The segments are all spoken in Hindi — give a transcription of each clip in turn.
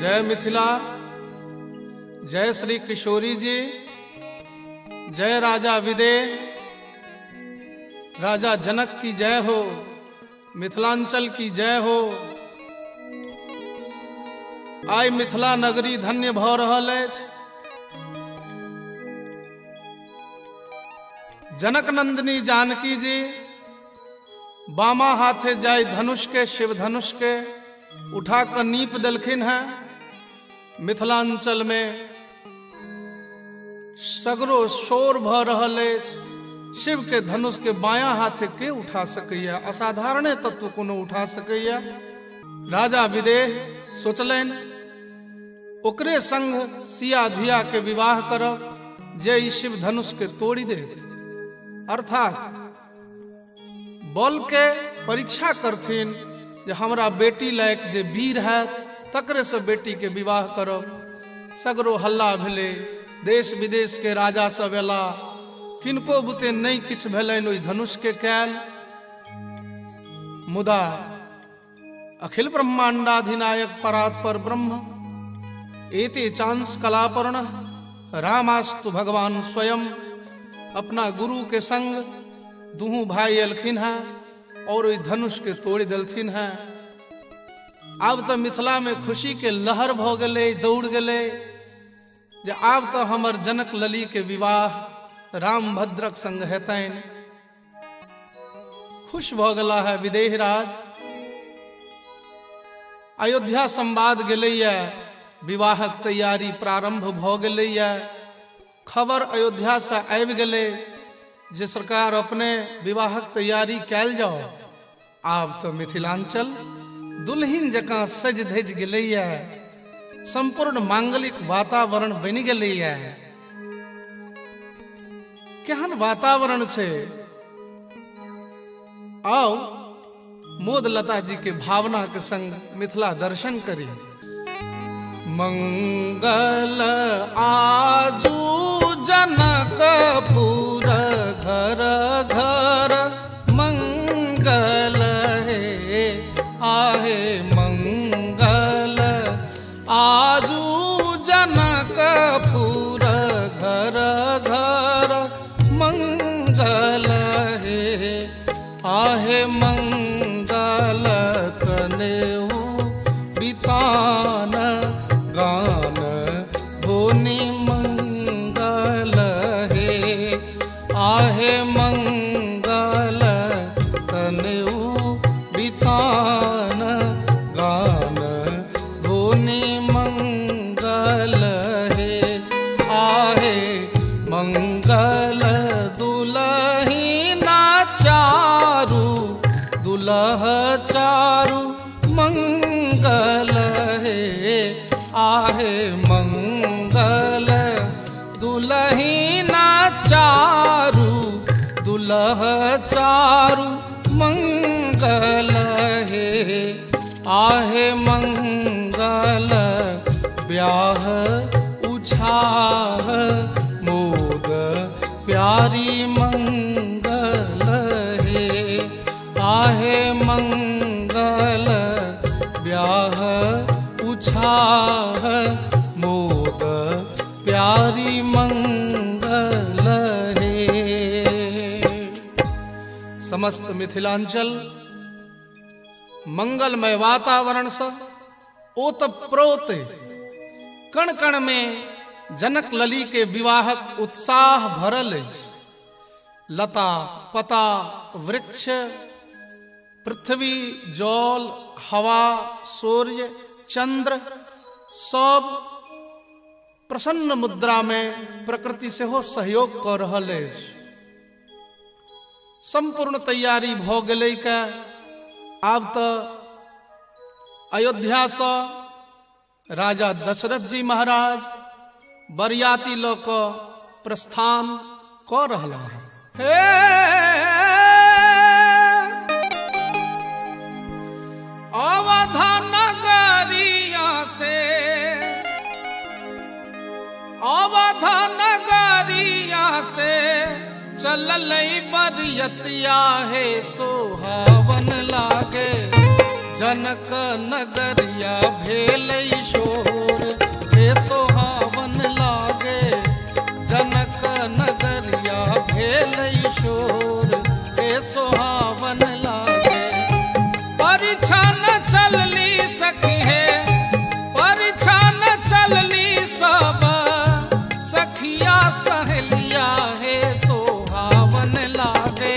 जय मिथिला, जय श्री किशोरी जी, जय राजा विदेह, राजा जनक की जय हो, मिथिलांचल की जय हो। आय मिथिला नगरी धन्य भ रहल अछि। जनक नंदिनी जानकी जी बामा हाथे जाय धनुष के, शिव धनुष के उठा कर नीप देलखिन है। मिथिलांचल में सगरो शोर भ रहल अछि। शिव के धनुष के बायां हाथे के उठा सकैया, असाधारण तत्व कोनो उठा सकैया। राजा विदेह सोचलनि ओकरे संग सिया धिया के विवाह करब जे ई शिव धनुष के तोड़ी दे, अर्थात बल के परीक्षा करथिन जे हमरा बेटी लायक जे वीर है तकरे से बेटी के विवाह करब। सगरो हल्ला भेले, देश विदेश के राजा सब एला, किनको बुते नहीं किछ भेलनि ओहि धनुष के कैल। मुदा अखिल ब्रह्मांडाधिनायक परात्पर ब्रह्म एते चांस कलापर्ण रामास्तु भगवान स्वयं अपना गुरु के संग दुहू भाई एलखिन है और ओहि धनुष के तोड़ देलथिन है। आब तो मिथिला में खुशी के लहर भ गेले, दौड़ गेले जे आब तो हमर जनक लली के विवाह राम भद्रक संग हेतनि। खुश भ गेला है विदेह राज। अयोध्या संवाद गेलैया, विवाहक तैयारी प्रारंभ भ गेलैया। खबर अयोध्या से आबि गेलै जे सरकार अपने विवाहक तैयारी कैल जाओ। आब तो मिथिलांचल दुल्हिन जकां सज धज गेलैया, संपूर्ण मांगलिक वातावरण बनि गेलैया। केहन वातावरण छै, आओ मोद लता जी के भावना के संग मिथिला दर्शन करी। मंगल आजू जनकपुर घर घर मंगल है, आहे मंगल आजू जनकपुर घर घर मंगल है, आहे मंगल कनेऊ बितान गान धोनी मंगल है, आहे मंगल कनेऊ बितान गान धोनी मंगल है, आहे मंगल दुलहिना चारू दुलह चारू मंगल है, आहे मंगल दुलहिना चारू दुलह चारू मंगल है, आहे मंगल ब्याह उछाह मोद प्यारी मंगल है, आहे मंगल ब्याह उछाह मोद प्यारी मंगल है। समस्त मिथिलांचल मंगलमय वातावरण से ओतप्रोत कण कण में जनक लली के विवाहक उत्साह भरल अछि। लता पता वृक्ष पृथ्वी जल हवा सूर्य चंद्र सब प्रसन्न मुद्रा में प्रकृति से हो सहयोग कर रहल अछि। संपूर्ण तैयारी भ गेलै के आब तो अयोध्या से राजा दशरथ जी महाराज बरियाती ल क प्रस्थान क रहला है। अवधा नगरिया से अवधा नगरिया से चललै बरियतिया है, सोहावन लागे जनक नगरिया भेलै शोर हे सोहावन लागे। जनक नगरिया भेलै शोर हे सोहावन लागे। परीक्षा न चलली सखी है, परीक्षा न चलली सब सखिया सहेलिया हे सोहावन लागे।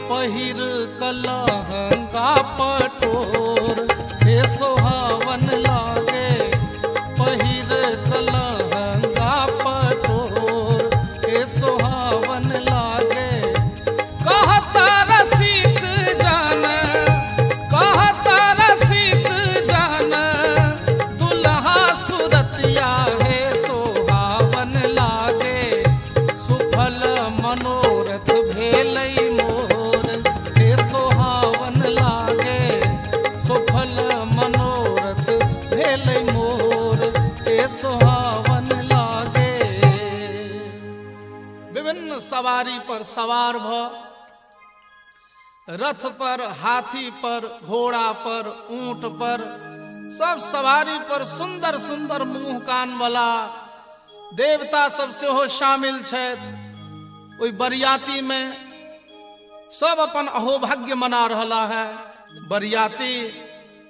पहिर कलहंगा पटोर हे सोहावन लागे। पहिर कलहंगा पटोर हे सोहावन लागे। कहता रसिक जान, कहता रसिक जान दुल्हा सुरतिया हे सोहावन लागे। सुफल मनोरथ भेलै मोर हे सोहावन लागे। सुफल मनोरथ भेलै मोर हे सोहावन लागे। विभिन्न सवारी पर सवार भ रथ पर, हाथी पर, घोड़ा पर, ऊंट पर, सब सवारी पर सुंदर सुंदर मुंह कान वाला देवता सब सेहो शामिल छथि। ओई बरियाती में सब अपन अहोभाग्य मना रहा है। बरियाती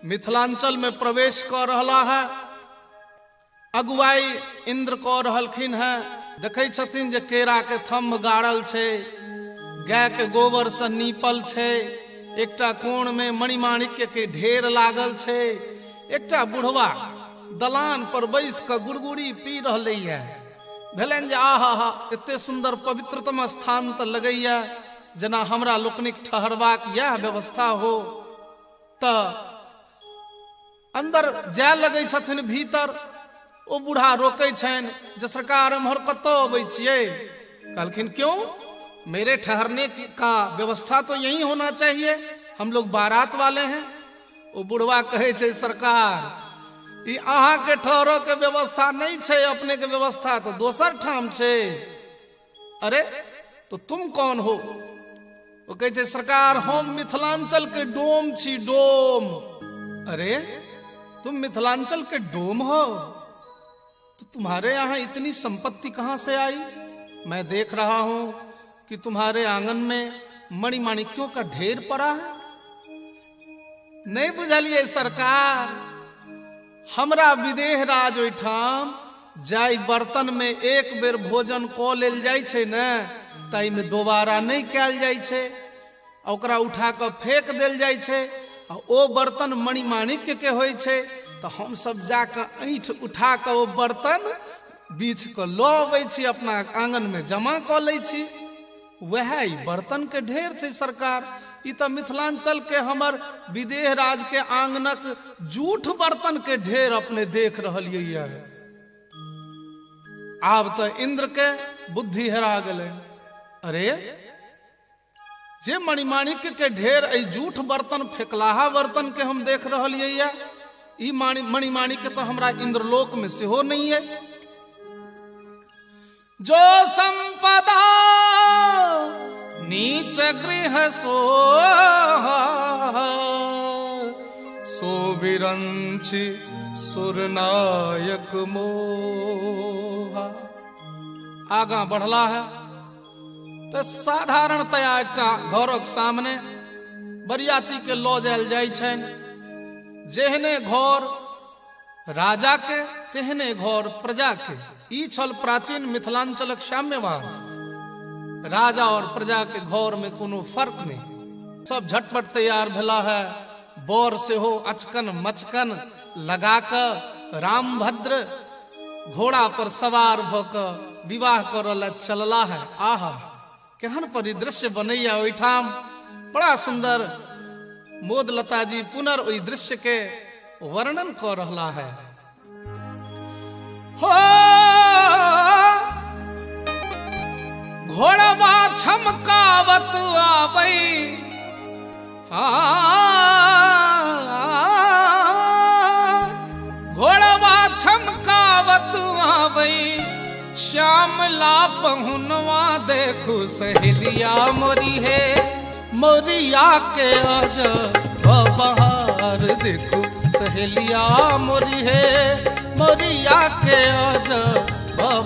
मिथिलांचल में प्रवेश कर रहा है। अगुवाई इंद्र कऽ रहलखिन है। देखै छथिन जे केरा के थम्भ गाड़ल छै, गाय के गोबर से नीपल छै, एकटा कोण में मणिमाणिक्य के ढेर लागल छै। एकटा बुढ़वा दलान पर बैस के गुड़गुड़ी पी रहलै है। भेलनि जे आहा एते सुंदर पवित्रतम स्थान तऽ लगैया जेना हमरा लोकनिक ठहरबाक यह व्यवस्था हो। तऽ अंदर जाय लगै छथिन भीतर। ओ बूढ़ा रोकै छनि जे सरकार एम्हर कतऽ अबै छियै? कहलखिन क्यों, मेरे ठहरने का व्यवस्था तो यही होना चाहिए, हम लोग बारात वाले हैं। ओ बुढ़वा कहे छै सरकार ई अहाँ के ठहरो के व्यवस्था नहीं छै, अपने के व्यवस्था तो दोसर ठाम छै। अरे तो तुम कौन हो? वो कहे छै सरकार हम मिथिलांचल के डोम छी, डोम। अरे तुम मिथिलांचल के डोम हो तो तुम्हारे यहाँ इतनी संपत्ति कहाँ से आई? मैं देख रहा हूं कि तुम्हारे आंगन में मणिमाणिक्यों का ढेर पड़ा है। नहीं बुझलिए सरकार, हमरा विदेह राज ओहिठाम जाय बर्तन में एक बेर भोजन कऽ लेल जाइ छै ने, ताई में दोबारा नहीं कैल जाइ छै, ओकरा उठा कऽ फेंक देल जाइ छै। आ ओ बर्तन मणिमाणिक्य के होइ छै तो हम सब जाके ऐंठ उठा के ओ बर्तन बीछ के लऽ अबै छी, अपना आंगन में जमा कऽ लै छी। वह बर्तन के ढेर छै सरकार। ई तो मिथिलांचल के हमर विदेह राज के आंगनक जूठ बर्तन के ढेर अपने देख रहलियै। आब तो इंद्र के बुद्धि हेरा गेलै। अरे जे मणिमाणिक्य के ढेर ऐ जूठ बर्तन, फेकलाहा बर्तन के हम देख रहलियै, ई मणिमाणिक्य तो हमरा इंद्रलोक में सेहो नहीं है। जो संपदा नीच गृह सो विरंचि सुरनायक मोहा। आगा बढ़ला है तो साधारणतया एकटा घरक सामने बरियाती के लऽ जायल जाइ छनि। जेहने घर राजा के तेहने घर प्रजा के, ई छल प्राचीन मिथिलांचलक साम्यवाद। राजा और प्रजा के घर में कोनो फर्क नहीं। सब झटपट तैयार भेला है। बर सेहो अचकन मचकन लगा कर रामभद्र घोड़ा पर सवार भ क विवाह करल चलला है। आहा केहन परिदृश्य बनैया ओहिठाम। बड़ा सुंदर मोदलता जी पुनर ओहि दृश्य के वर्णन कर रहा है। हो घोड़वा छमकावत आबै, घोड़वा छमकावत आबै, श्यामला पहुनवा देखू सहेलिया मोरी है, मोरिया के अज बहार कजरार देखो सहेलिया मोरी है मोरिया के आज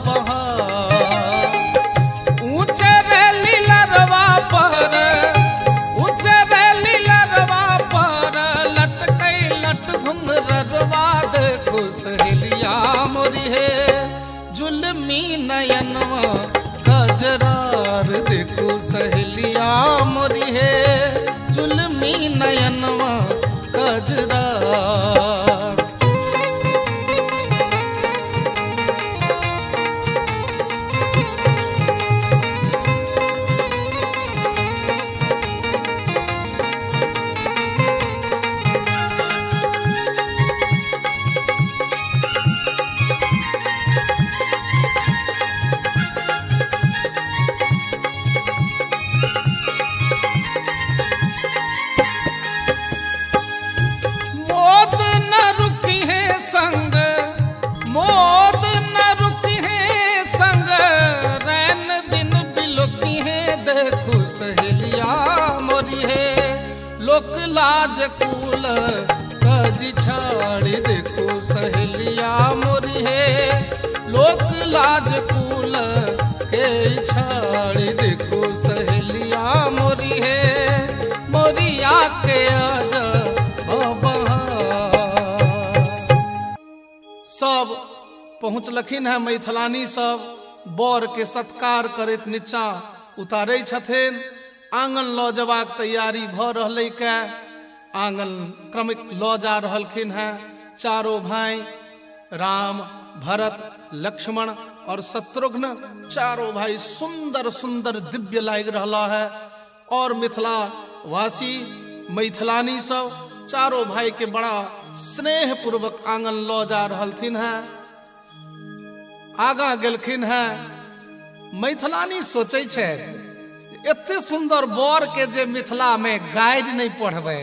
बहार। ऊंचे रे लीलरवा पर ऊंचे रे लीलरवा पर लटके लट घुंघरवा देखो सहेलिया मोरी है जुल्मी नयनवा कजरार देखो सहेलिया मोरी है जुल्मी नयनवा कजरार। मौत न रुकी है संग रैन दिन बिलोकी है देखो सहेलिया मोरी है लोक लाज कूल कज छाड़ी देखो सहेलिया मोरी है लोक लाज कूल के छाड़ी देखो सहेलिया मोरी है मोरिया के आजा सब पहुँचलखिन है मैथिलानी सब बर के सत्कार करैत नीचा उतारे छथिन। आंगन लऽ जबाक तैयारी भऽ रहलै के आंगन क्रमिक लऽ जा रहलखिन है। चारों भाई राम भरत लक्ष्मण और शत्रुघ्न चारों भाई सुंदर सुंदर दिव्य लाग रहा है और मिथिला वासी मैथिलानी सब चारों भाई के बड़ा स्नेह पूर्वक आंगन लऽ जा रहलथिन है। आगा गेलखिन है मैथिलानी सोचै छै एते सुंदर बर के जे मिथिला में गाइड नहीं पढ़बै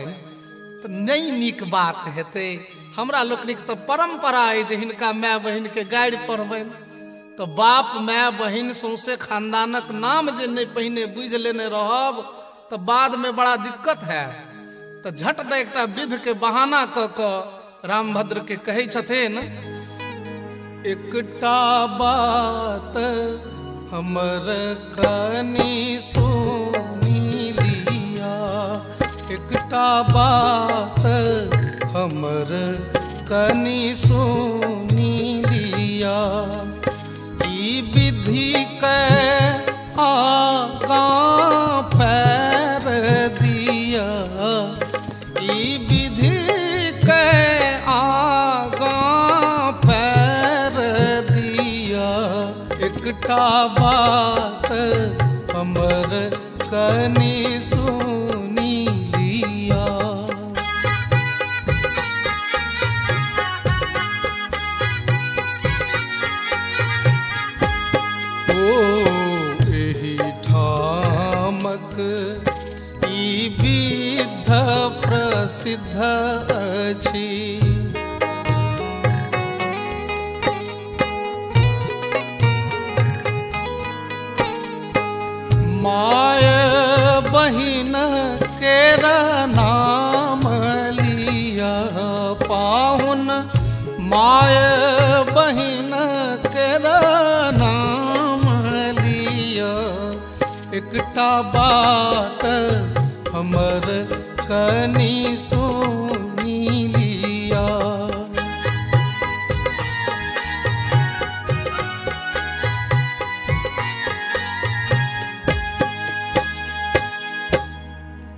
तो नहीं नीक बात हेतै। हमरा लोकनिक तो परंपरा है जे हिनका माय बहिन के गाइड पढ़बै तो बाप माय बहिन सौंसे खानदानक नाम जे नहीं पहिने बुझि लेने रहब तो बाद में बड़ा दिक्कत है। तो झट दे एकटा विध के बहाना क रामभद्र के कहे छथिन एकटा बात हमर कनी सुनी लिया एकटा बात हमर कनी सुनी लिया ई विधि के आगा पैर दिया ई विधि के आगा पैर दिया एकटा बात हमर कनी सुनी लिया। ओ एही ठामक ई विध प्रसिद्ध अछि माय बहिन केर नाम लिया पाहुन माय बहिन केर नाम लिया एकटा बात हमर कनी सुनी लिया।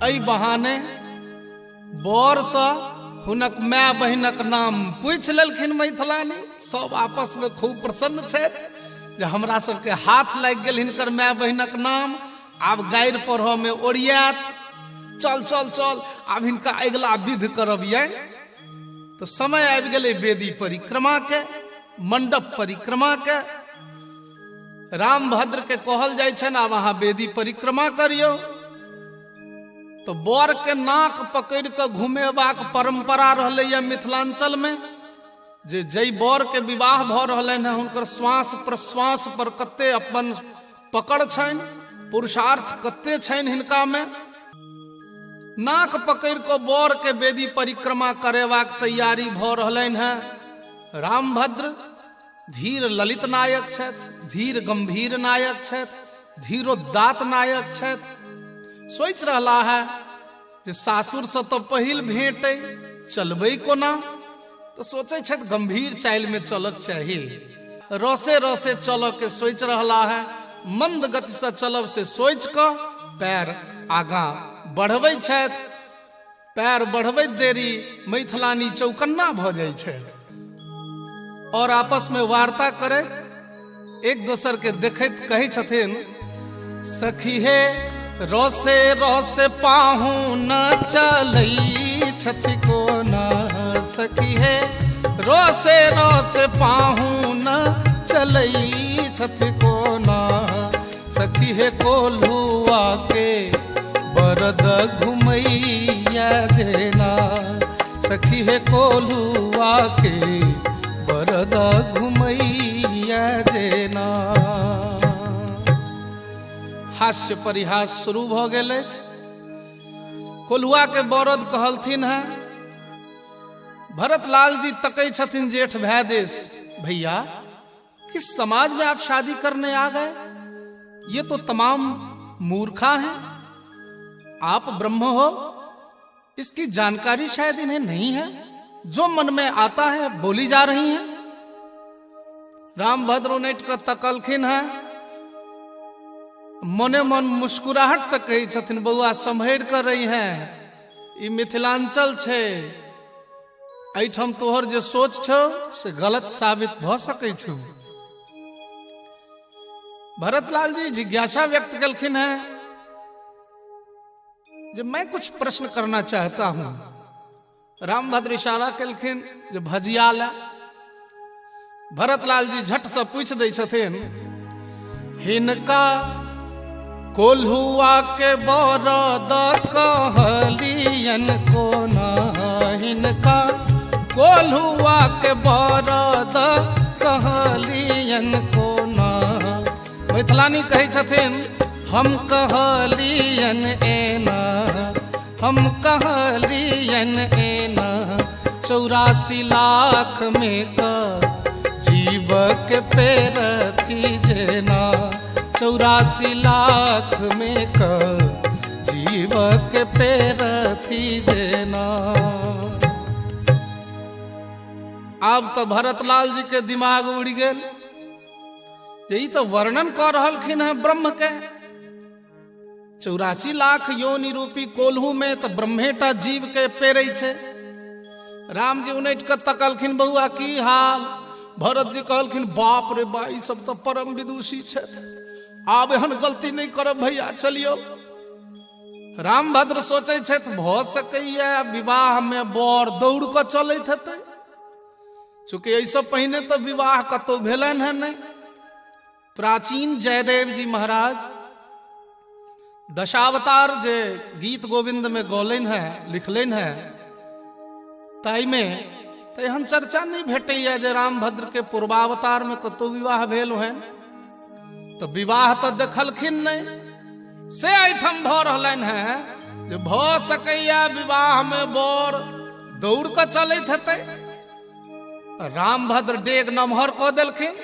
एहि बहाने बर सँ हुनक माय बहिनक नाम पूछि लेलखिन मैथिलानी। सब आपस में खूब प्रसन्न छथि जे हमरा सबके हाथ लागि गेल हिनकर माय बहिनक नाम। आब गारि पढ़ऽ में ओरियात चल चल चल आब हिनका अगिला विध करब ये। तो समय आबि गेलै वेदी परिक्रमा के मंडप परिक्रमा के। रामभद्र के कहल जाइ छनि आब अहाँ वेदी परिक्रमा करियौ। तो बर के नाक पकड़ के घुमेबाक परंपरा रहलै मिथिलांचल में जे जई बर के विवाह भ रहलनि हैं हुनकर श्वास प्रश्वास पर कते अपन पकड़ छनि पुरुषार्थ कते छनि हिनका में। नाक पकड़ को बर के बेदी परिक्रमा करेबाक तैयारी भ रहलनि हैं। रामभद्र धीर ललित नायक छथि, धीर गंभीर नायक छथि, धीरोदात्त नायक छथि। सोचि रहला है जे सासुर से तो पहिल भेंट चलबै कोना, तो सोचे छथि गंभीर चाल में चलक चाहिए। रसे रसे चल के सोच रहला है, मंद गति से चलब से सोच क पैर आगा बढ़बै छथि। पैर बढ़बैत देरी मैथिलानी चौकन्ना भ जाइ छथि और आपस में वार्ता करैत एक दोसर के देखैत कहै छथिन, सखी हे रसे रसे पाहु न चलै छथि कोना। सखी हे रसे रसे पाहु न चलै छथि कोना। सखी हे कोल्हुआ के बरद घुमैया जेना। सखी हे कोल्हुआ के बरद घुमैया जेना। हास्य परिहास शुरू भ गेल अछि। कोल्हुआ के बरद कहलथिन है। भरत लाल जी तकै छथिन जेठ भै देश, भैया किस समाज में आप शादी करने आ गए? ये तो तमाम मूर्खा हैं। आप ब्रह्म हो, इसकी जानकारी शायद इन्हें नहीं है। जो मन में आता है बोली जा रही हैं। रामभद्र उनट कर तकलखिन है। मने मन मुस्कुराहट से कही छथिन, बउआ संभर कर रही हैं। ई मिथिलांचल छे, एठम तोहर जे सोच छो से गलत साबित भ सकै छौ। भरतलाल जी जिज्ञासा व्यक्त कलखिन है, जब मैं कुछ प्रश्न करना चाहता हूं। रामभद्र इशारा कलखिन जो भजिया ला। भरतलाल जी झट से पूछ दै छथिन, हिनका कोल्हुआ के बरद कहलियन कोना। हिनका कोल्हुआ के बरद कहलियन कोना। मैथिलानी कहे छथिन, हम कहलियन एना, हम कहलियन एना। 84 लाख में का जीव के पेरथी जेना। 84 लाख में का जीव के पेरथी जेना। अब तो भरतलाल जी के दिमाग उड़ गेल। यही तो वर्णन कर रहलखिन है ब्रह्म के। 84 लाख योनि रूपी कोल्हू में तो ब्रह्मेटा जीव के पेरै छे। राम जी उनट के तकलखिन, बउआ की हाल? भरत जी कहलखिन, बाप रे बा, ई सब तो परम विदुषी छथि। आब एहन गलती नहीं करब भैया, चलियो। रामभद्र सोचे छथि भ सकैया विवाह में बर दौड़ क चलैत हेतै, चूंकि ऐसे पहले तो विवाह कतौ भेलन है नहीं। प्राचीन जयदेव जी महाराज दशावतार जे गीत गोविंद में गौलन है, लिखलन है, ताई में तो एहन चर्चा नहीं भेटैया जे रामभद्र के पूर्वावतार में कतौ विवाह भेल है। तो विवाह तो देखलखिन नहीं, से एठम भ रहलन है जे भ सकैया विवाह में बर दौड़ क चलैत हेतै। रामभद्र डेग नमहर क देलखिन।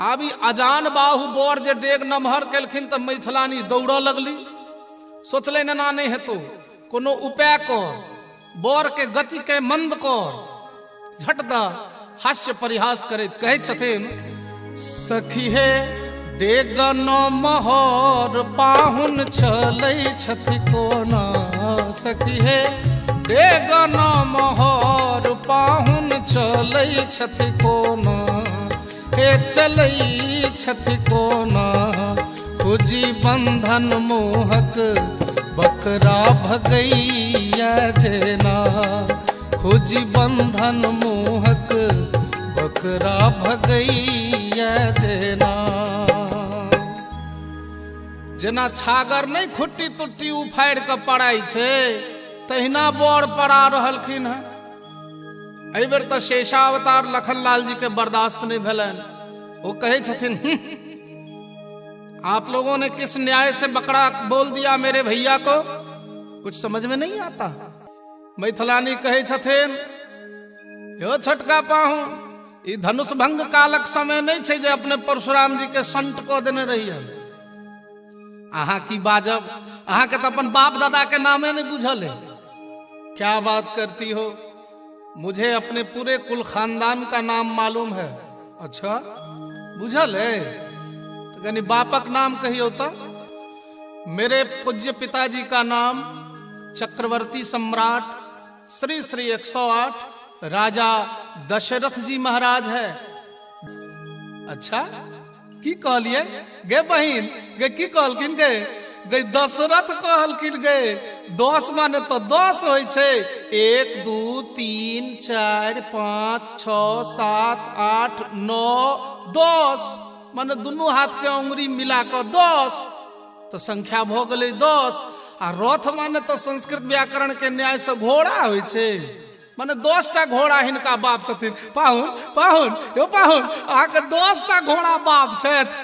आब ई अजान बाहु बर जे डेग नमहर केलखिन तो मैथिलानी दौड़ लगली। सोचले ना नहीं हेतु, कोनो उपाय कर, बर के गति के मंद कर। झट द हास्य परिहास करैत कहै छथिन, सखी हे डेग नमहर पाहुन चलै छथि कोना। सखी हे डेग नमहर पाहुन चलै छथि कोना। हे चलै छथि कोना, खोजी बंधन मोहक बकरा भगैया जेना। खोजी बंधन मोहक बकरा भगैया जेना। जेना छागर नहीं खुट्टी तुट्टी उफाड़ के पड़ाई छे, तहिना बर पड़ा रहलखिन है। एहि बेर तो शेषावतार लखनलाल जी के बर्दाश्त नहीं भेलन। वो कहे छथिन, आप लोगों ने किस न्याय से बकरा बोल दिया मेरे भैया को? कुछ समझ में नहीं आता। मैथिलानी कहे छथिन, यो छोटका पाहु, ई धनुष भंग कालक समय नहीं छे जे अपने परशुराम जी के संट क देने रहिए। अहाँ की बाजब, अहाँ के तो अपन बाप दादा के नामे नहीं बुझल है। क्या बात करती हो, मुझे अपने पूरे कुल खानदान का नाम मालूम है। अच्छा बुझल है, तो यानी बापक नाम कहियो तो। मेरे पूज्य पिताजी का नाम चक्रवर्ती सम्राट श्री श्री 108 राजा दशरथ जी महाराज है। अच्छा की कहलिए गे बहिन, गे की कहलखिन गे? गे दशरथ कहलखिन गे। 10 माने तो 10 होय छे। 1 2 3 4 5 6 7 8 9 10 माने दोनों हाथ के अंगुरी मिला कर 10 तो संख्या भ गेलै 10। आ रथ माने तो संस्कृत व्याकरण के न्याय से घोड़ा होय छे, माने 10टा घोड़ा हिनका बाप छथिन। पाहुन पाहुन यो पाहुन, आके 10टा घोड़ा बाप छथि।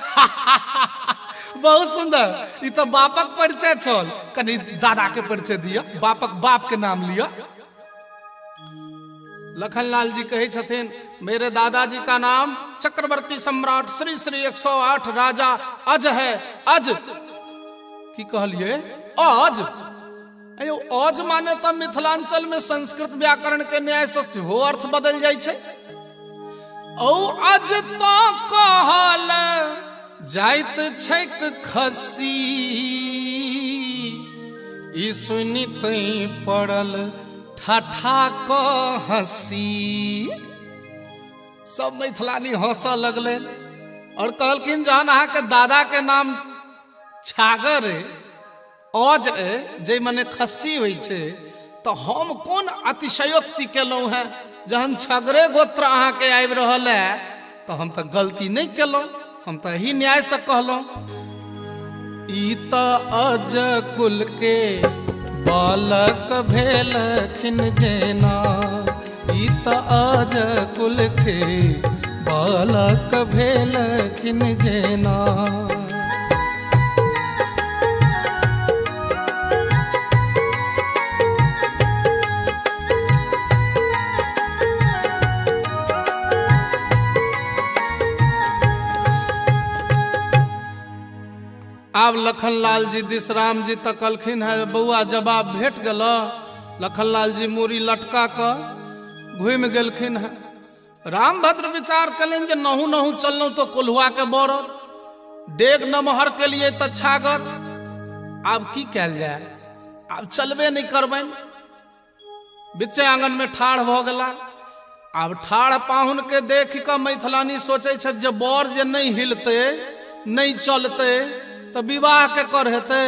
बहुत सुंदर, ई तो बापक परिचय छल। कनी दादा के परिचय दिया, बापक बाप के नाम लिया। लखनलाल जी कहे छथिन, मेरे दादाजी का नाम चक्रवर्ती सम्राट श्री श्री 108 राजा अज है। अज की कहलिए? अज। अयो अज माने तो मिथिलांचल में संस्कृत व्याकरण के न्याय से सेहो अर्थ बदल जाय छे। ओ अज तो कहल जाइत छैक खस्सी, ई सुनित पड़ल ठाठा क हंसी। सब मैथिलानी हंस लगले और कहलखिन, जहन अहाँ के दादा के नाम छागर है, अज है, जे मने खस्सी हुई छे, तो हम कोन अतिशयोक्ति केलौं है? जहन छगरे गोत्र अहाँ के आबि रहल है तो हम तो गलती नहीं केलौं, हम तो यही न्याय से कहलौं। ई त अज कुल के बालक भेलखिन जेना, ई त अज कुल के बालक भेलखिन जेना। अब लखनलाल जी दिसराम जी तकलखिन है, बउआ जवाब भेट गल। लखनलाल जी मूरी लटका कर घूम गेलखिन है। रामभद्र विचार कलें जे नहु नहु चललौं तो कोल्हुआ के बरद, डेग नमहर के लिए तो छागर। आब की कैल जाए, आब चलबे नहीं करबैन। बिचे आंगन में ठाढ़ भ गेला। आब ठाढ़ पाहुन के देख के मैथिलानी सोचे छथि जे बर जे नहीं हिलते नहीं चलते तो विवाह के कर हेते,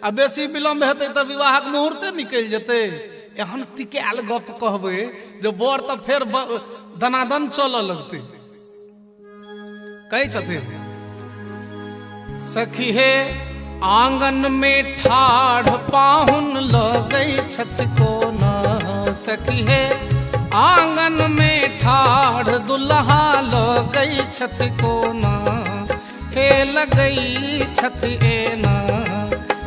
आ बेसी विलम्ब हेते तो विवाहक मुहूर्ते निकल जेते। एहन तिकायल गप कहबे जे बर तो फिर दनादन चल लगते। कहे छथिन, सखी हे आंगन में ठाढ़ पाहुन लगै छथि कोना। सखी हे आंगन में ठाढ़ दुल्हा लगै छथि कोना। हे लगई छथि एना,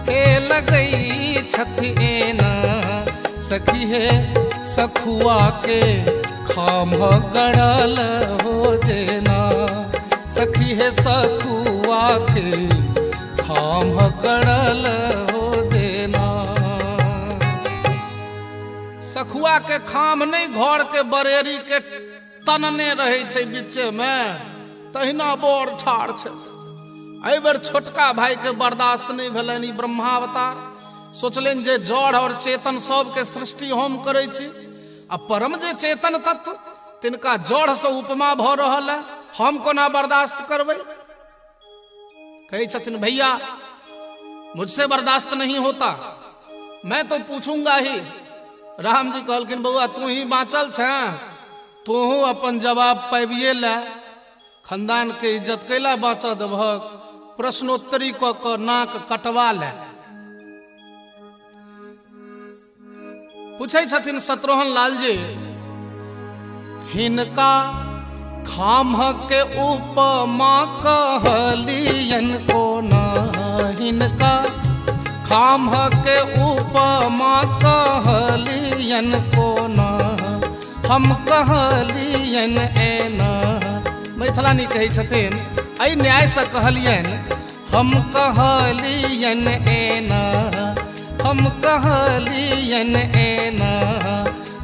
हे लगई छथि एना। सखी हे सखुआ के खाम गड़ल हो जेना। सखी हे सखुआ के खाम गड़ल हो जेना। सखुआ के खाम नहीं, घर के बरेरी के तनने रहे छे बीचे में, तहिना बर ठाढ़ छथि। एहि बेर छोटका भाई के बर्दाश्त नहीं भेलन। ई ब्रह्मावतार सोचलेन जे जड़ और चेतन सब के सृष्टि हम करे छी, आ परम जे चेतन तत्व तिनका जड़ से उपमा भ रहल है, हम कोना बर्दाश्त करबै? कहे छथिन, भैया मुझसे बर्दाश्त नहीं होता, मैं तो पूछूंगा ही। राम जी कहलखिन, बउआ तू ही बाँचल छ, तू अपन जवाब पाबिए ला। खानदान के इज्जत कैला बाँच देबहक, प्रश्नोत्तरी क नाक कटवा ले। पूछे छथिन शत्रुघ्न लाल जी, हिनका खाम के उपमा कहलियन कोना। हिनका खाम के उपमा कहलियन कोना हम कहलियन एना। मैथिलानी कहै छथिन एहि न्याय से कहलियन हम कहलियन एना हम कहलियन एना।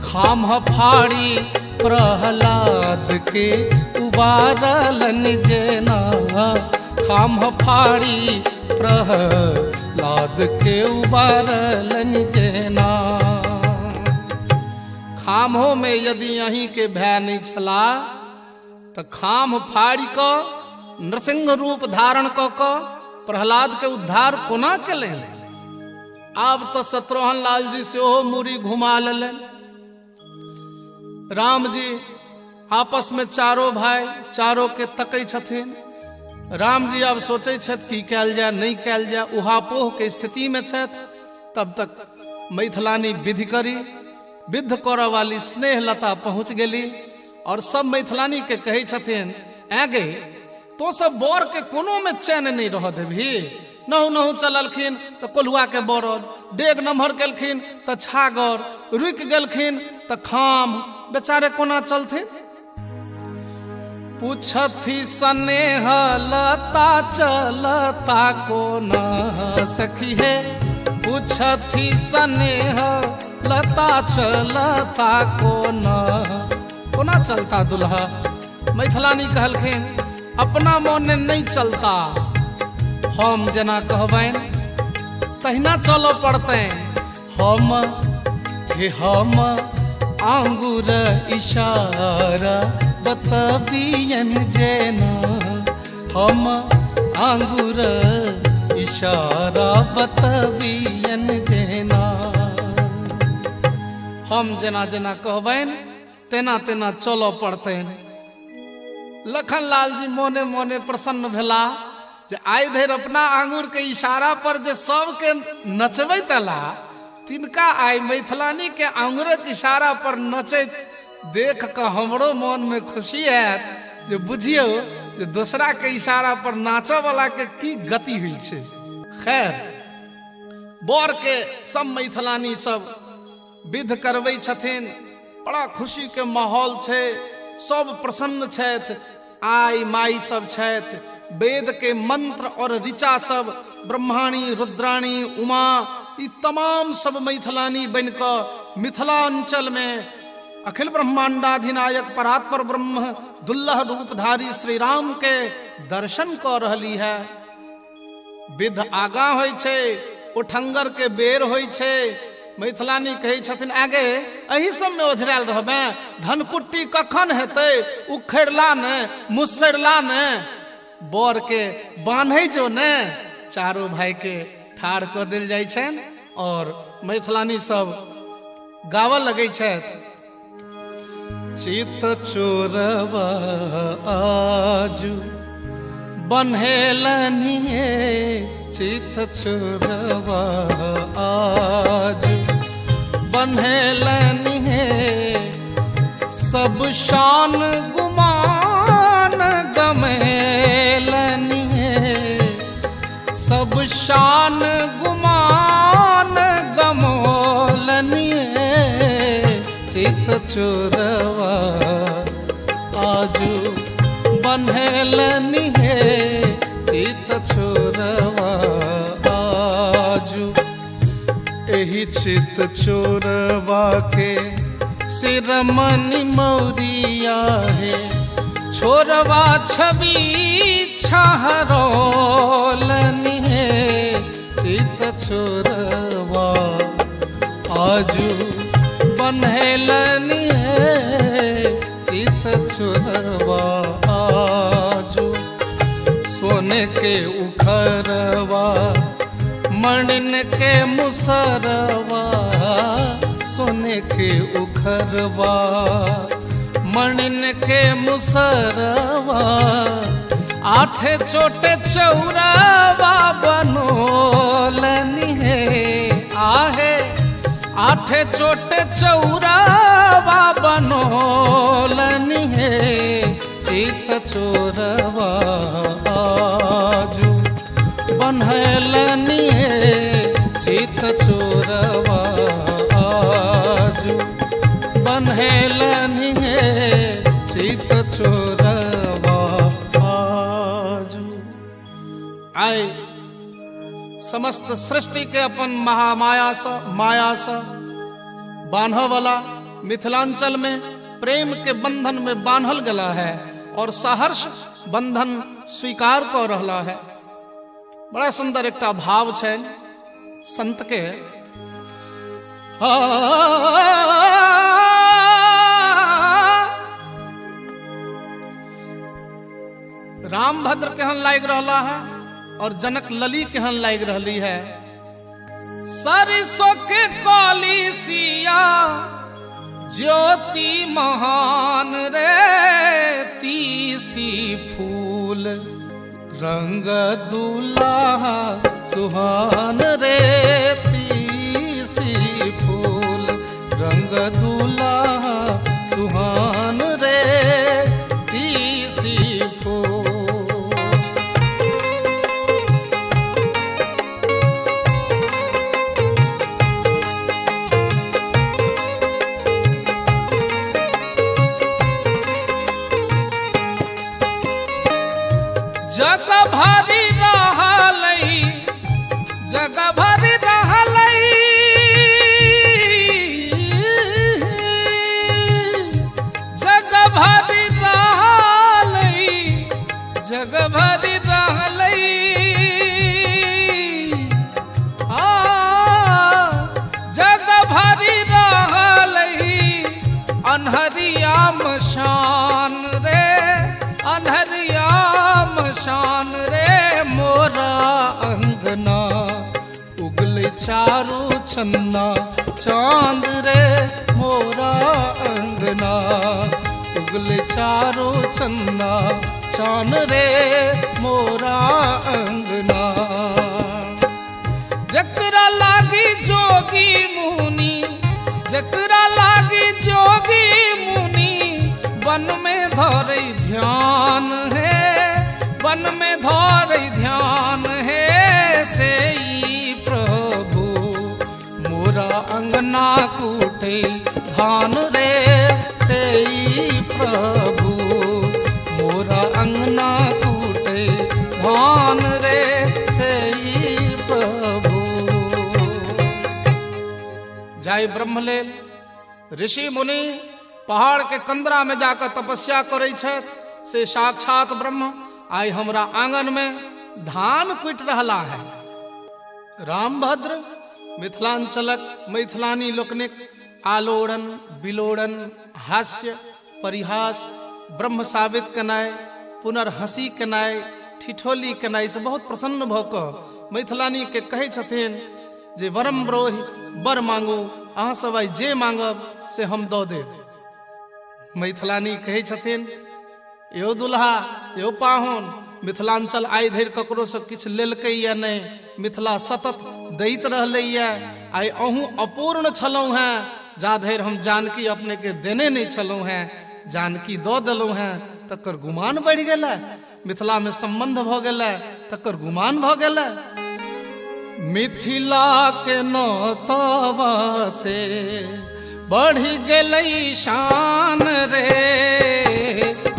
खाम फाड़ी प्रहलाद के उबारलन जेना खाम फाड़ी प्रहलाद के उबारलन जेना। खामों में यदि अहीं के भय नहीं छला तो खाम फाड़ी क नृसिंह रूप धारण क प्रहलाद के उद्धार कोना केलनि। आब तो शत्रुघ्न लाल जी से ओहो मूरी घुमा लेलन। राम जी आपस में चारों भाई चारों के तकै छथिन। राम जी अब सोचे छथि की कैल जाए नहीं कैल जाए, उहापोह के स्थिति में छथि। तब तक मैथिलानी विधि करी विद्ध करऽ वाली स्नेह लता पहुँच गेली और सब मैथिलानी के कहै छथिन आगे तो सब बर के कोनो में चैन नहीं रह देभी। नहु नहु चललखिन तो कोल्हुआ के बरद, डेग नम्हर केलखिन तो छागर, रुक गेलखिन तो खाम, बेचारे कोना चलथिन। पूछथि स्नेह लता चलता कोना सखी है पूछथि स्नेह लता चलता कोना कोना चलता दुल्हा। मैथिलानी कहलखिन अपना मोने नहीं चलता, हम जना कहबैन तहिना चलो पड़ते। हम आंगुर इशारा बतबियन जेना हम आंगुर इशारा बतबियन जेना। हम जना जना कहबैन तेना तेना चलो पड़ते। लखन लाल जी मोने मोने प्रसन्न भेला जे आइ धरि अपना आंगुर के इशारा पर जे सबके नचबै तला तिनका आइ मैथिलानी के आंगुरक इशारा पर नचैत देख कऽ हमरो मन में खुशी आयत जे बुझियो जे दूसरा के इशारा पर नाचऽ वाला के की गति हुई छै। खैर बर के सब मैथिलानी सब विध करबै छथिन, बड़ा खुशी के माहौल छै, सब प्रसन्न छथि। आई माई सब छथि, वेद के मंत्र और ऋचा सब ब्रह्माणी रुद्राणी उमा ई तमाम सब मैथिलानी बन कऽ मिथिलांचल में अखिल ब्रह्मांडाधिनायक परात्पर ब्रह्म दुल्लह रूपधारी श्री राम के दर्शन कऽ रहली है। विध आगा होइ छै, उठंगर के बेर होइ छै। मैथिलानी कहै छथिन आगे एही सब में ओझरायल रहबे, धनकुट्टी कखन हेतै, उखड़ला ने मुसरला ने बर के बान्है जो ने। चारों भाई के ठाढ़ कऽ देल जाइ छनि और मैथिलानी सब गावऽ लगै छथि। चित चोरवा आजू बन्हेलनी चित चोरवा आजू बन्हेलनी सब शान गुमान गमेलनी सब शान गुमान गमोलनी चित चोरवा आजू बन्हेलनी चित चोरवा आजू। एही चित चोरवा के सिरमनी मौरिया है, छोरवा छवि छहरोलनी है चित चोरवा आजू बन्हेलनी चित चोरवा आजू। सोने के उखरवा मणिन के मुसरवा सोने के उखरवा मणिन के मुसरवा आठे चोटे चौरावा बनोलनी है आहे आठे चोटे चौरावा बनोलनी है चित चोरवा आजू बन्हेलनी चित चोरवा समस्त सृष्टि के अपन माया से बांधव वाला मिथिलांचल में प्रेम के बंधन में बांधल गला है और सहर्ष बंधन स्वीकार कर रहा है। बड़ा सुंदर एक भाव है संत के। रामभद्र केहन लाग रहा है और जनक लली केहन लाग रही है। सरसों के कली सिया ज्योति महान रे तीसी फूल रंग दुल्हा सुहान रे तीसी फूल रंग दुल्हा सुहान रे तीसी फूल। जग भरी रहलई जग भरी रहलई जग भरी रहलई जग भरी रहलई जग भरी रहलई अनहरिया मशान रे अनहरिया शान रे मोरा अंगना उगले चारू छन्ना चांद रे मोरा अंगना उगले चारू छन्ना चांद रे मोरा अंगना। जकरा लागी जोगी मुनी जकरा लागी जोगी मुनी वन में धरे ध्यान है वन में धर ध्यान है से प्रभु मोरा अंगना कूटे धान रे से प्रभु मोरा अंगना कूटे धान रे से प्रभु। जाय ब्रह्मलेल ऋषि मुनि पहाड़ के कंदरा में जाकर तपस्या करे से साक्षात ब्रह्म आई हमरा आंगन में धान कुट रहा है। रामभद्र मिथिलांचलक मैथिलानी लोकनिक आलोड़न बिलोड़न हास्य परिहास ब्रह्म साबित कनाय पुनर्हसी कनाय ठिठोली कनाय से बहुत प्रसन्न भक मैथिलानी के कहे छथिन जे वरम ब्रोहि बर मांगू अहाँ सब आई जे मांगब से हम दऽ देब। मैथिलानी कहे छथिन यो दुल्हा यो पाहुन मिथिलांचल आइ धरि ककरो से किछु लेलकै या नहीं मिथिला सतत दैत रहलै या आइ अहूँ अपूर्ण छलहुँ हैं जा धरि हम जानकी अपने के देने नहीं छलहुँ हैं जानकी दऽ देलहुँ हैं तकर गुमान बढ़ि गेलै मिथिला में संबंध भऽ गेलै तकर गुमान भऽ गेलै। मिथिला के नौतवा से बढ़ि गेलै शान रे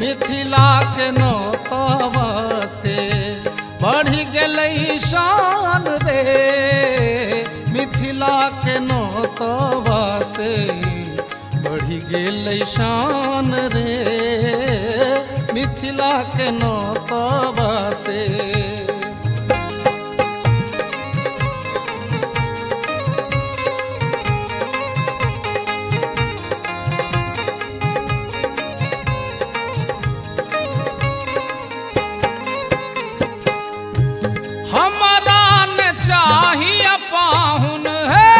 मिथिला के नौतवा से बढ़ि गेलै शान रे मिथिला के नौतवा से बढ़ि गेलै शान रे मिथिला के नौतवा से। चाहिए पाहुन है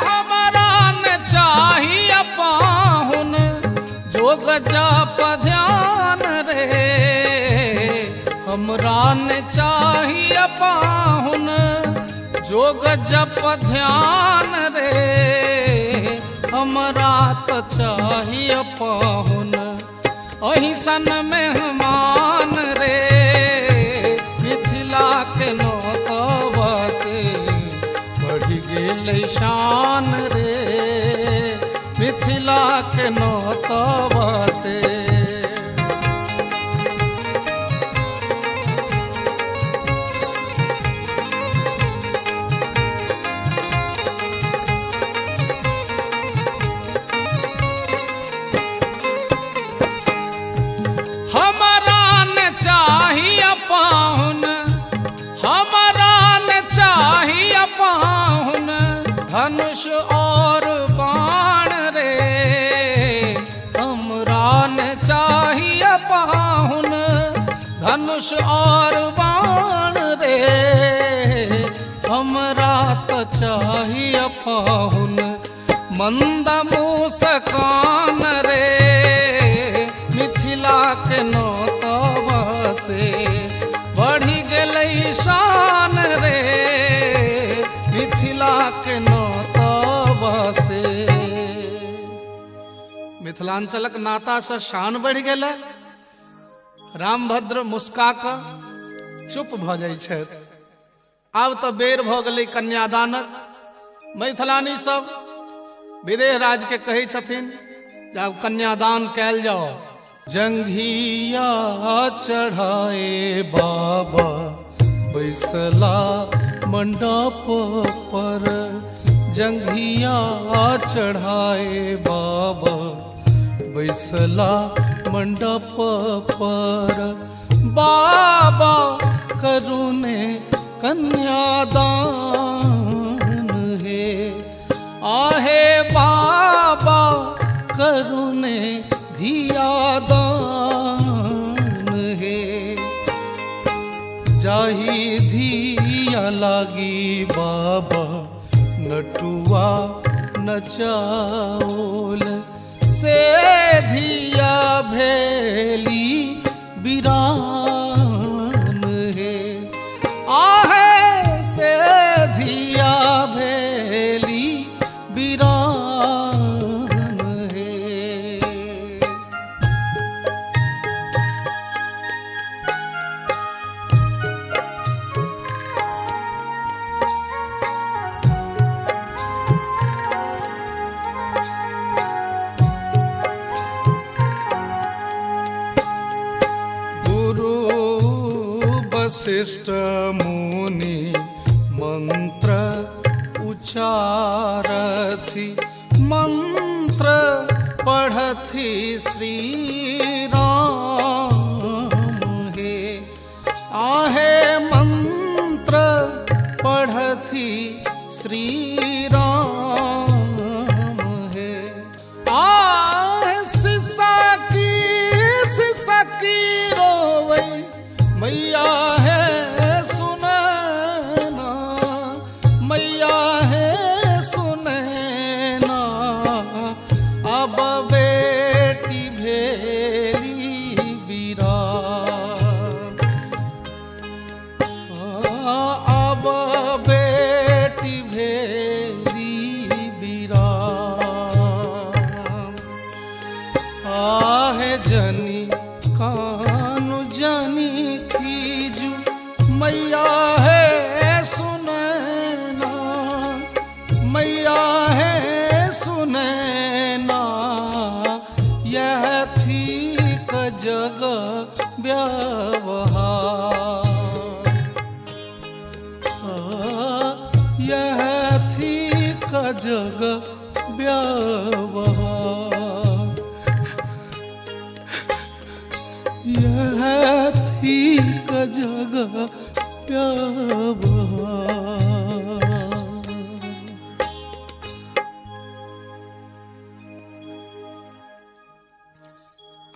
हमारा न चाहिए पाहुन जोग जप ध्यान रे हमरा न चाहिए पाहुन जोग जप ध्यान रे हमरा तो चाहिए पाहुन अहिसन मेहमान रे मिथिला के नौतवा से बढ़ि गेलै शान रे मिथिला के नौतवा से। धनुष और बाण रे, हमरा तो चाहिए पाहुन मंद मुस्कान रे, मिथिला के नौतवा से बढ़ी गई शान रे, मिथिला के नौतवा से। मिथिलांचलक नाता से शान बढ़ गया। रामभद्र मुस्का कऽ चुप भ जाइ छथि। आब तऽ बेर भ गेलै कन्यादानक। मैथिलानी सब विदेह राज के कहै छथिन जे आब कन्यादान कयल जाओ। जंघिया चढ़ाए बाबा बैसला मंडप पर, जंघिया चढ़ाए बाबा बैसला मंडप पर, बाबा करुणे कन्यादान है, आहे बाबा करुणे धियादान है। जाही धिया लागी बाबा नटुआ नचाओल, से धिया भेली बिरान है, आहे से धिया भेली बिरान है। वशिष्ठ मुनि मंत्र उच्चारथि, मंत्र पढ़थि श्री राम हे, आहे मंत्र पढ़थि श्री राम हे। आहे सिसा की रोवे मैया है सुनैना, मैया है सुनैना, अब बेटी भेली बिरान, अब बेटी भेली बिरान। आहे जनी कानु जनी खीजू, मैया है सुनैना, मैया है सुनैना, यह थी क जग व्यवहार, यह थी क जग व्यवहार, यह थी क जग व्यवहार।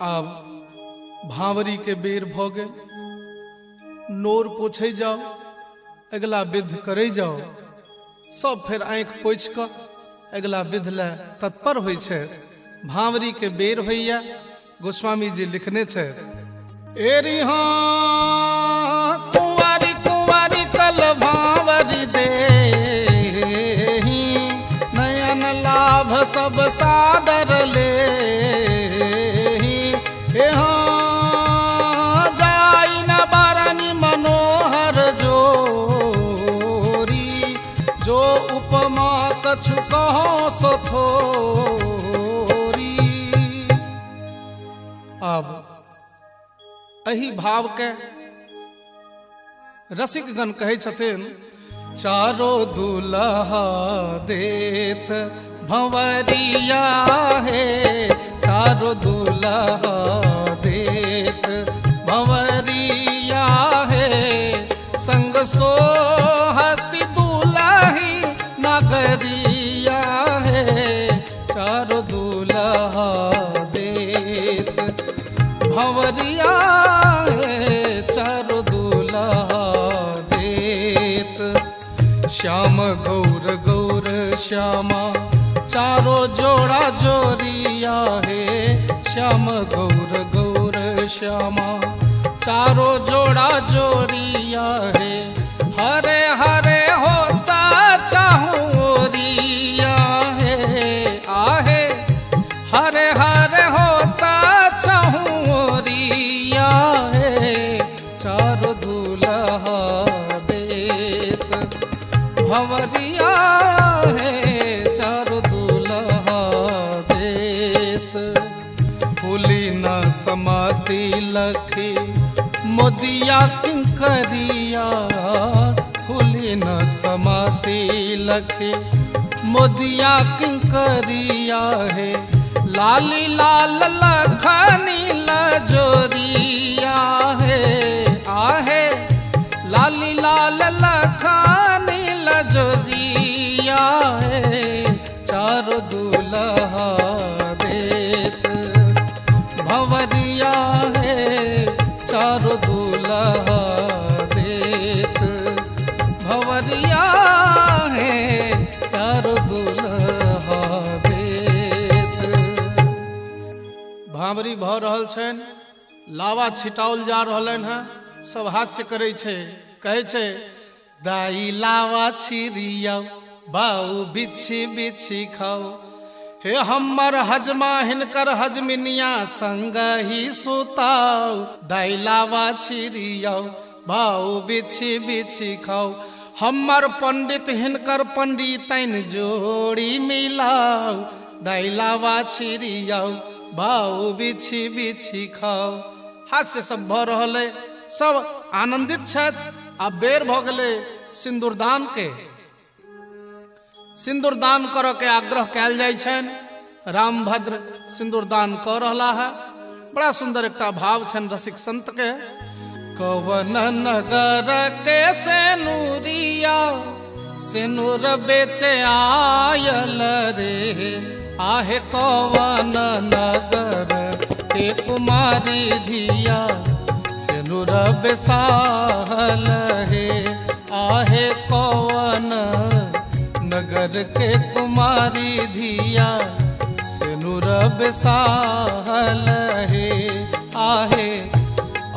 आब भावरी के बेर भ गेल। नोर पोछै जाओ, अगला विध करे जाओ। सब फेर आँख पोछि कऽ अगला विध ले तत्पर होइ छथि। भावरी के बेर होइया। गोस्वामी जी लिखने छथि, एरी हाँ कुंवारी कुंवारी कल भावरी देहि, नयन लाभ सब सादर लेहि, हाँ जाई न बारनी मनोहर जोरी, जो उपमा कछु कहो सो थोरी। अब एही भाव के रसिकगण कहै छथिन, चारो दुल्हा देत भंवरिया है, चारो दुल्हा देत भंवरिया है, संग सोहती दुल्ही नगरिया है, चारो दुल्हा देत भंवरिया है, गौर गौर श्यामा चारों जोड़ा जोरिया है। श्याम गौर गौर श्यामा चारों जोड़ा जोरिया है। हरे हरे होता चाहूरिया है। आहे हरे हरे होता चाहूरिया है। चारों दूल्हा देत भंवरिया है। चारों दूल्हा देत फूली न समाती लखी मोदिया किंकरिया। फूली न समाती लखे मोदिया किंकरिया है। लाली लाल लखनी लजोरिया है। आहे लाली लाल लखनी लजोरिया है। चारों दूल्हा देत भंवरिया है। चारों दूल्हा देत भंवरिया है। चारों दूल्हा देत। भांवरी भ रहल छन, लावा छिटाओल जा रहलन है। सब हास्य करे छे, कहे छे दाई लावा छिरिया बाऊ बिछी बिछी खाओ। हे हमर हजमा हिनकर हजमिनिया संग ही सुताओ। दाई लावा छिरिया बाऊ बिछी बिछी खाओ। हमर पंडित हिनकर पंडितन जोड़ी मिलाओ। दाई लावा छिरिया बाऊ बिछी बिछी खाओ। हास्य सब भ रहल है, सब आनंदित छथि। आ बेर भ गेलै सिंदूरदान के। सिंदूरदान करऽ के आग्रह कयल जाइ छनि। रामभद्र सिंदूरदान कऽ रहला है। बड़ा सुंदर एकटा भाव छनि रसिक संत के। कवन नगर के सेनुरिया सेनुर बेचे आयल रे। आहे कवन नगर के कुमारी धिया सेनुर बेसाहल है। आहे कवन नगर के कुमारी धिया सेनुर बेसाहल है। आहे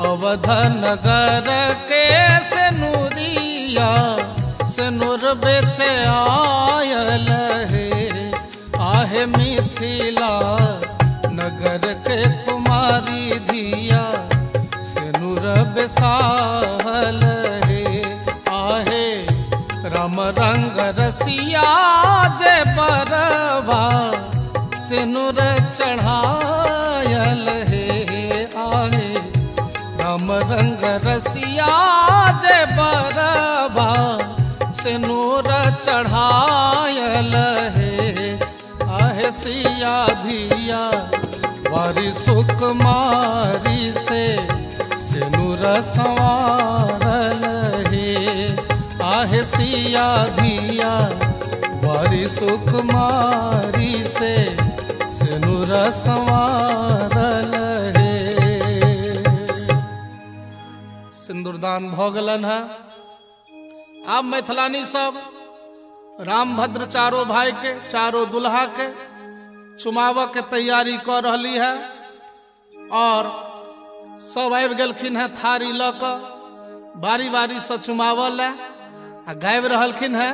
अवध नगर के सेनुरिया सेनुर बेचे आयल है। आहे मिथिला नगर के कुमारी धिया सेनुर बेसाहल है। आहे राम रंग रसिया जे बरवा सेनुर चढ़ायल है। आहे राम रंग रसिया जे बरवा सेनुर चढ़ायल है। आहे सिया धिया वारी सुकुमारी से सेनुर संवारल है। आहे सिया धिया वारी सुकुमारी से सेनुर संवारल है। सिंदूरदान भ गेलन है। आब मैथिलानी सब रामभद्र चारों भाई के चारों दुल्हा के चुमाव के तैयारी कर रही है। और सब आबि गेलखिन है थारी ल क बारी बारी से चुमावल आ गाबि रहलखिन है।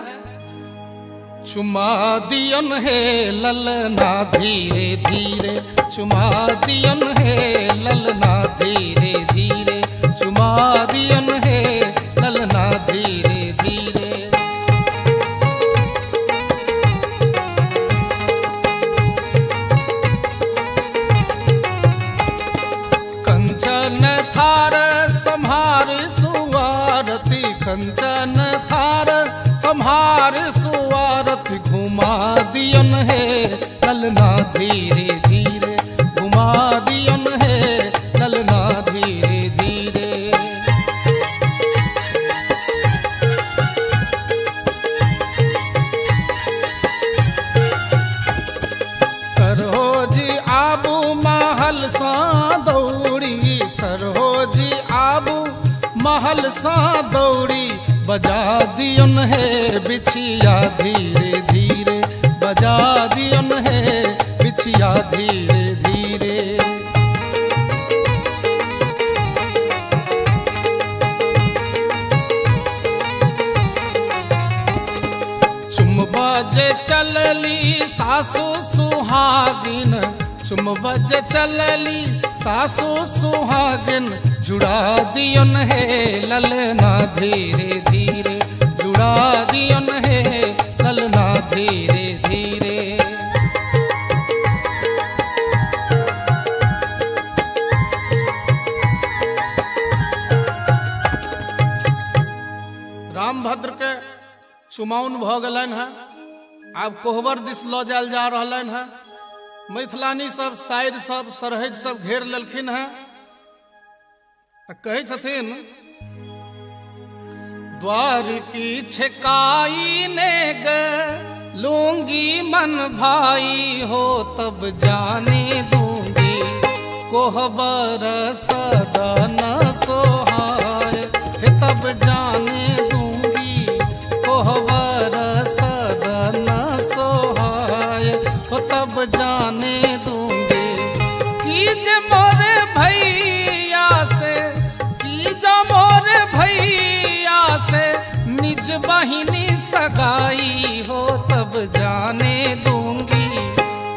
चुमा दियन हे ललना धीरे धीरे। चुमा दियन हे ललना धीरे धीरे। चुमा दियन हे ललना धीरे धीरे। कंचन थार संहार सुवारती। कंचन थार संहार सुवारती। घुमा दियन है ललना धीरे धीरे। घुमा दियन है ललना धीरे धीरे। सरहोजी आबू महल सा दौड़ी। सरहोजी आबू महल सा दौड़ी बजा दियन है बिछिया धीरे धीरे, बजा दियन है बिछिया धीरे धीरे। चुम बजे चलली सासु सुहागिन, चुम बजे चलली सासु सुहागिन, जुड़ा दियन है ललना धीरे धीरे, जुड़ा दियन है ललना धीरे धीरे। रामभद्र के चुमाउन भ गलन है, आब कोहबर दिस ल जायल जा रहलन है। मैथिलानी सब शायर सब सरहज सब घेर लेलखिन है। कहे छथिन द्वार की छकाई ने ग लूंगी मन भाई हो, तब जाने दूंगी कोहबर सदा न सोहाय, तब जाने दूंगी कोहबर सदा न सोहाय, तब जाने दूंगी। कीजे मोरे भैया से, कीजे मोरे भैया से निज बहिनी सगाई हो, तब जाने दूंगी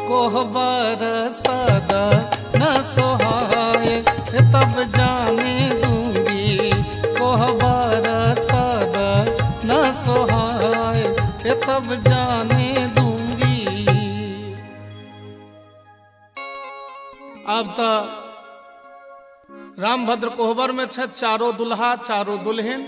कोहबर सदा न सोहाय, तब जाने दूंगी कोहबर सदा न सोहाय, तब जाने दूंगी। अब तो रामभद्र कोहबर में छे, चारों दुल्हा चारों दुल्हन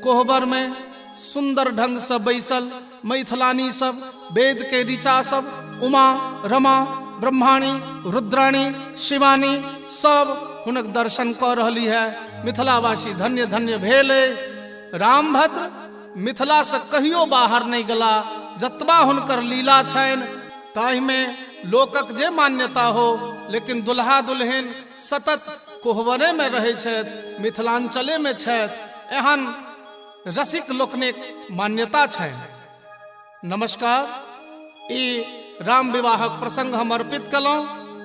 कोहबर में सुंदर ढंग से बैसल। मैथिलानी सब वेद के ऋचा सब, उमा रमा ब्रह्माणी रुद्राणी शिवानी सब हुनक दर्शन कर रही है। मिथिलावासी धन्य धन्य भेले। रामभद्र मिथिला से कहियो बाहर नहीं गला, जतबा हुनकर लीला छन ताहि में लोकक जे मान्यता हो, लेकिन दुल्हा दुल्हन सतत कोहबरे में रहे छथि, मिथिलांचले में छथि, एहन रसिक लोकनिक मान्यता छै। नमस्कार। ई राम विवाहक प्रसंग हम अर्पित कलौं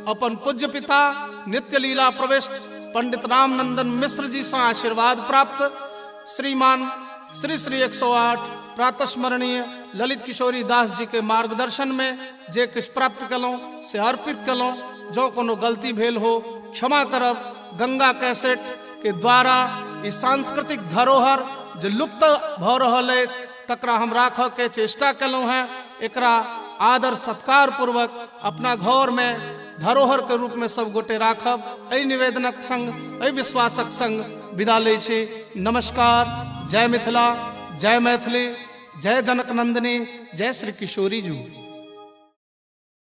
अपन पूज्य पिता नित्य लीला प्रविष्ट पंडित रामनंदन मिश्र जी से आशीर्वाद प्राप्त श्रीमान श्री श्री 108 प्रातस्मरणीय ललित किशोरी दास जी के मार्गदर्शन में जे किछ प्राप्त कलौं से अर्पित कलौं। जो कोनो गलती भेल हो क्षमा करब। गंगा कैसेट के द्वारा इस सांस्कृतिक धरोहर जो लुप्त भ रहल अछि तकरा हम राखऽ के चेष्टा कलौं हैं। एकरा आदर सत्कार पूर्वक अपना घर में धरोहर के रूप में सब गोटे राखब। एहि निवेदनक संग एहि विश्वासक संग विदा लै छी। नमस्कार। जय मिथिला, जय मैथिली, जय जनक नंदिनी, जय श्री किशोरी जी।